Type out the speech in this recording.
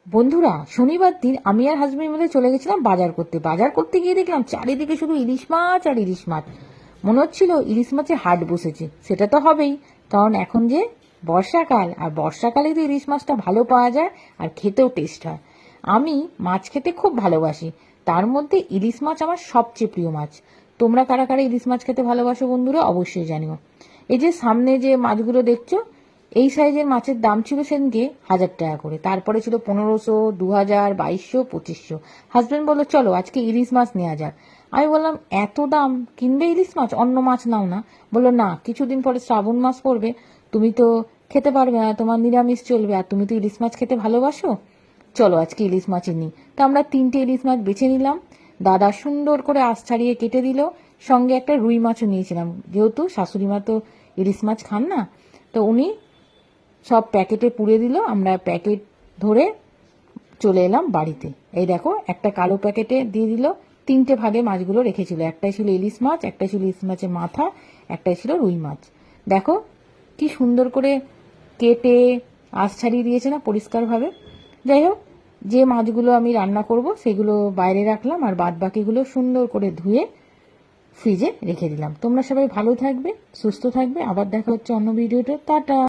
বন্ধুরা, শনিবার দিন আমি আর হাজবেন্ড মিলে চলে গেছিলাম বাজার করতে গিয়ে দেখলাম চারিদিকে শুধু ইলিশ মাছ আর ইলিশ মাছ। মনে হচ্ছিল ইলিশ মাছের হাট বসেছে। সেটা তো হবেই, কারণ এখন যে বর্ষাকাল, আর বর্ষাকালে তো ইলিশ মাছটা ভালো পাওয়া যায় আর খেতেও টেস্ট হয়। আমি মাছ খেতে খুব ভালোবাসি, তার মধ্যে ইলিশ মাছ আমার সবচেয়ে প্রিয় মাছ। তোমরা কারা কারা ইলিশ মাছ খেতে ভালোবাসো বন্ধুরা, অবশ্যই জানিও। এই যে সামনে যে মাছগুলো দেখছো, এই সাইজের মাছের দাম ছিল সেদিনকে 1,000 টাকা করে, তারপরে ছিল 1,500, 2,000, 2,200, 2,500। হাজবেন্ড বললো চলো আজকে ইলিশ মাছ নেওয়া যাক। আমি বললাম এত দাম, কিনবে ইলিশ মাছ, অন্য মাছ নাও না। বললো না, কিছুদিন পরে শ্রাবণ মাস পড়বে, তুমি তো খেতে পারবে না, তোমার নিরামিষ চলবে, আর তুমি তো ইলিশ মাছ খেতে ভালোবাসো, চলো আজকে ইলিশ মাছই নিই। তো আমরা 3টে ইলিশ মাছ বেছে নিলাম। দাদা সুন্দর করে আঁশ ছাড়িয়ে কেটে দিল, সঙ্গে একটা রুই মাছও নিয়েছিলাম, যেহেতু শাশুড়ি মা তো ইলিশ মাছ খান না। তো উনি সব প্যাকেটে পুড়ে দিল, আমরা প্যাকেট ধরে চলে এলাম বাড়িতে। এই দেখো, একটা কালো প্যাকেটে দিয়ে দিল, 3টে ভাগে মাছগুলো রেখেছিল। একটাই ছিল ইলিশ মাছ, একটাই ছিল ইলিশ মাছের মাথা, একটাই ছিল রুই মাছ। দেখো কি সুন্দর করে কেটে আঁশ ছাড়িয়ে দিয়েছে না পরিষ্কারভাবে। যাই হোক, যে মাছগুলো আমি রান্না করব সেগুলো বাইরে রাখলাম, আর বাদ বাকিগুলো সুন্দর করে ধুয়ে ফ্রিজে রেখে দিলাম। তোমরা সবাই ভালো থাকবে, সুস্থ থাকবে, আবার দেখা হচ্ছে অন্য ভিডিওতে। টাটা।